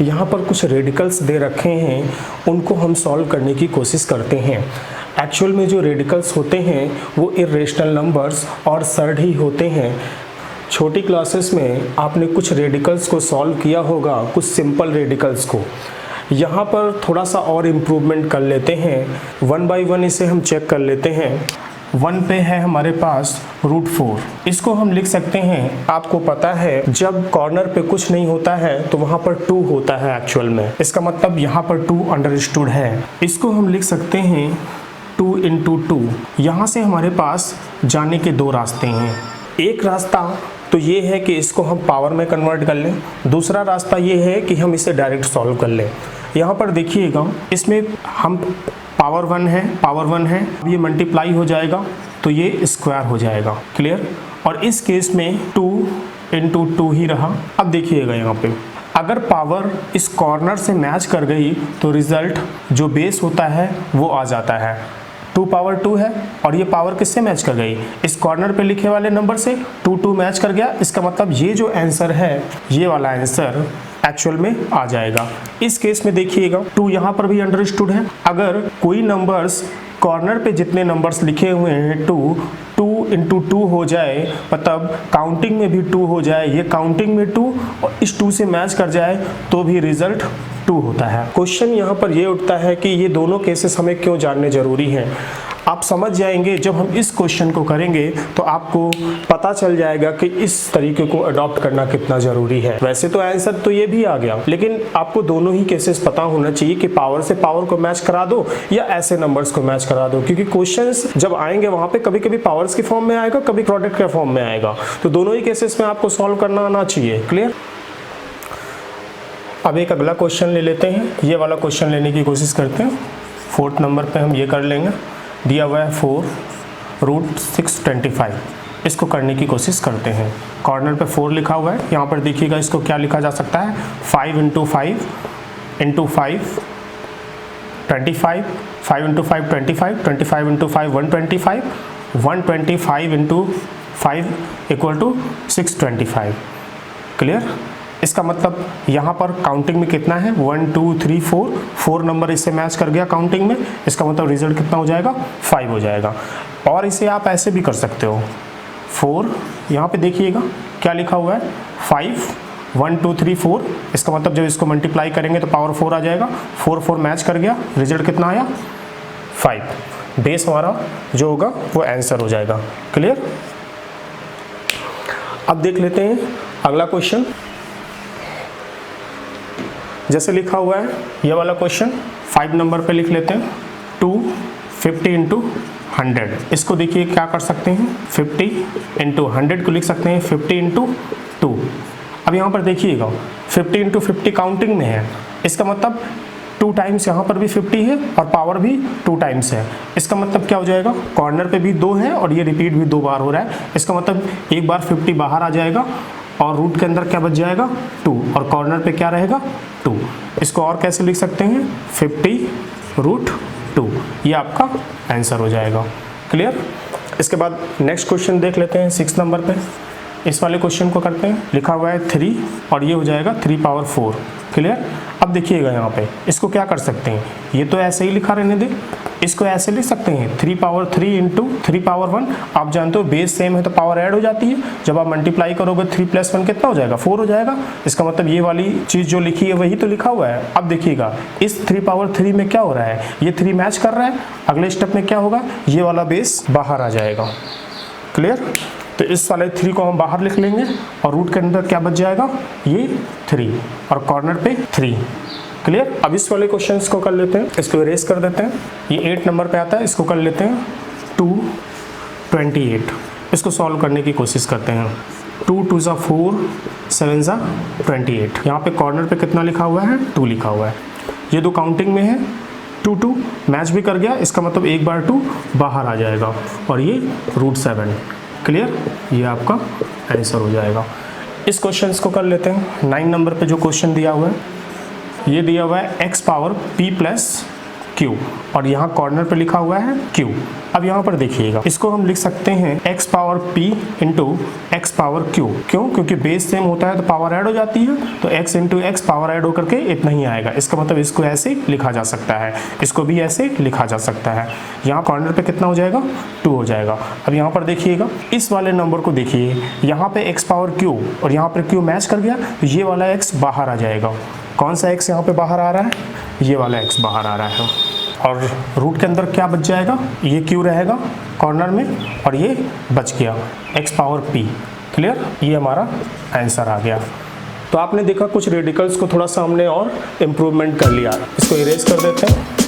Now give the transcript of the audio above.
यहाँ पर कुछ रेडिकल्स दे रखे हैं, उनको हम सॉल्व करने की कोशिश करते हैं। एक्चुअल में जो रेडिकल्स होते हैं वो इर्रेशनल नंबर्स और सर्ड ही होते हैं। छोटी क्लासेस में आपने कुछ रेडिकल्स को सॉल्व किया होगा, कुछ सिंपल रेडिकल्स को। यहाँ पर थोड़ा सा और इम्प्रूवमेंट कर लेते हैं, वन बाय वन इसे हम चेक कर लेते हैं। 1 पे है हमारे पास √4, इसको हम लिख सकते हैं। आपको पता है जब कॉर्नर पे कुछ नहीं होता है तो वहाँ पर 2 होता है एक्चुअल में, इसका मतलब यहाँ पर 2 अंडरस्टूड है। इसको हम लिख सकते हैं 2 × 2। यहाँ से हमारे पास जाने के 2 रास्ते हैं। एक रास्ता तो ये है कि इसको हम पावर में कन्वर्ट कर लें, दूसरा रास्ता ये है कि हम इसे डायरेक्ट सॉल्व कर लें। यहाँ पर देखिएगा, इसमें हम पावर 1 है, अब ये मल्टीप्लाई हो जाएगा तो ये स्क्वायर हो जाएगा। क्लियर? और इस केस में 2 × 2 ही रहा। अब देखिएगा यहाँ पे अगर पावर इस कॉर्नर से मैच कर गई तो रिजल्ट जो बेस होता है वो आ जाता है। 2 पावर 2 है और ये पावर किससे मैच कर गई? इस कॉर्नर पे लिखे वाले नंबर से 2 मैच कर गया। इसका मतलब ये जो आंसर है, ये वाला आंसर एक्चुअल में आ जाएगा। इस केस में देखिएगा 2 यहाँ पर भी अंडरस्टूड है। अगर कोई नंबर्स कॉर्नर पे जितने नंबर्स लिखे हुए हैं 2 × 2 हो जाए, मतलब काउंटिंग में भी 2 हो जाए, ये काउंटिंग में 2 और इस 2 से मैच कर जाए तो भी रिजल्ट 2 होता है। क्वेश्चन यहाँ पर ये उठता है कि ये दोनों केसेस हमें क्यों जानने जरूरी हैं। आप समझ जाएंगे जब हम इस क्वेश्चन को करेंगे तो आपको पता चल जाएगा कि इस तरीके को अडॉप्ट करना कितना जरूरी है। वैसे तो आंसर तो ये भी आ गया, लेकिन आपको दोनों ही केसेस पता होना चाहिए कि पावर से पावर को मैच करा दो या ऐसे नंबर्स को मैच करा दो, क्योंकि क्वेश्चंस जब आएंगे वहां पे कभी कभी पावर्स के फॉर्म में आएगा, कभी प्रोडक्ट के फॉर्म में आएगा, तो दोनों ही केसेस में आपको सॉल्व करना आना चाहिए। क्लियर? अब एक अगला क्वेश्चन ले लेते हैं, ये वाला क्वेश्चन लेने की कोशिश करते हैं। 4th नंबर पे हम ये कर लेंगे। दिया हुआ है 4√625, इसको करने की कोशिश करते हैं। कॉर्नर पे 4 लिखा हुआ है, यहाँ पर देखिएगा इसको क्या लिखा जा सकता है, 5 × 5 × 5 25, 5 × 5 25, 25 × 5 125, 125 × 5 = 625। क्लियर? इसका मतलब यहाँ पर काउंटिंग में कितना है, 1 2 3 4 नंबर इससे मैच कर गया काउंटिंग में, इसका मतलब रिजल्ट कितना हो जाएगा, 5 हो जाएगा। और इसे आप ऐसे भी कर सकते हो, 4 यहाँ पे देखिएगा क्या लिखा हुआ है, 5 1 2 3 4, इसका मतलब जब इसको मल्टीप्लाई करेंगे तो पावर 4 आ जाएगा। 4 मैच कर गया, रिजल्ट कितना आया, 5। बेस हमारा जो होगा वो आंसर हो जाएगा। क्लियर? अब देख लेते हैं अगला क्वेश्चन। जैसे लिखा हुआ है ये वाला क्वेश्चन 5 नंबर पे लिख लेते हैं, 250 × 100। इसको देखिए क्या कर सकते हैं, 50 × 100 को लिख सकते हैं 50 × 2। अब यहाँ पर देखिएगा 50 × 50 काउंटिंग में है, इसका मतलब 2 टाइम्स यहाँ पर भी 50 है और पावर भी 2 टाइम्स है। इसका मतलब क्या हो जाएगा, कॉर्नर पे भी 2 है और ये रिपीट भी 2 बार हो रहा है। इसका मतलब एक बार 50 बाहर आ जाएगा और रूट के अंदर क्या बच जाएगा, 2, और कॉर्नर पे क्या रहेगा, 2। इसको और कैसे लिख सकते हैं, 50√2, ये आपका आंसर हो जाएगा। क्लियर? इसके बाद नेक्स्ट क्वेश्चन देख लेते हैं 6 नंबर पे। इस वाले क्वेश्चन को करते हैं। लिखा हुआ है 3 और ये हो जाएगा 3 पावर 4। क्लियर? अब देखिएगा यहाँ पे इसको क्या कर सकते हैं, ये तो ऐसे ही लिखा रहने दे, इसको ऐसे लिख सकते हैं 3 पावर 3 × 3 पावर 1। आप जानते हो बेस सेम है तो पावर ऐड हो जाती है, जब आप मल्टीप्लाई करोगे 3 + 1 कितना हो जाएगा, 4 हो जाएगा। इसका मतलब ये वाली चीज़ जो लिखी है वही तो लिखा हुआ है। अब देखिएगा इस 3 पावर 3 में क्या हो रहा है, ये 3 मैच कर रहा है, अगले स्टेप में क्या होगा, ये वाला बेस बाहर आ जाएगा। क्लियर? तो इस वाले 3 को हम बाहर लिख लेंगे और रूट के अंदर क्या बच जाएगा, ये 3 और कॉर्नर पे 3। क्लियर? अब इस वाले क्वेश्चंस को कर लेते हैं, इसको इरेज कर देते हैं। ये 8 नंबर पे आता है, इसको कर लेते हैं 228। इसको सॉल्व करने की कोशिश करते हैं। 2 × 2 = 4, 7 × 28। यहाँ पे कॉर्नर पे कितना लिखा हुआ है, 2 लिखा हुआ है। ये 2 काउंटिंग में है, 2 मैच भी कर गया, इसका मतलब एक बार 2 बाहर आ जाएगा और ये √7। क्लियर? ये आपका आंसर हो जाएगा। इस क्वेश्चन को कर लेते हैं। 9 नंबर पे जो क्वेश्चन दिया हुआ है, ये दिया हुआ है x पावर p + Q और यहाँ कॉर्नर पे लिखा हुआ है Q। अब यहाँ पर देखिएगा, इसको हम लिख सकते हैं x power p into x power q। क्यों? क्योंकि बेस सेम होता है तो पावर ऐड हो जाती है, तो x into x power add होकर के इतना ही आएगा। इसका मतलब इसको ऐसे लिखा जा सकता है, इसको भी ऐसे लिखा जा सकता है। यहाँ कॉर्नर पे कितना हो जाएगा? 2 हो जाएगा। अब यहाँ पर देखिएगा, इस वाले नंबर को देखिए, यहाँ पे x पावर q और यहाँ पर q मैच कर गया, तो ये वाला x बाहर आ जाएगा। कौन सा x यहाँ पे बाहर आ रहा है? ये वाला x बाहर आ रहा है। और रूट के अंदर क्या बच जाएगा? ये q रहेगा कॉर्नर में और ये बच गया x पावर p। क्लियर? ये हमारा आंसर आ गया। तो आपने देखा कुछ रेडिकल्स को थोड़ा सा हमने और इम्प्रूवमेंट कर लिया। इसको इरेज कर देते हैं।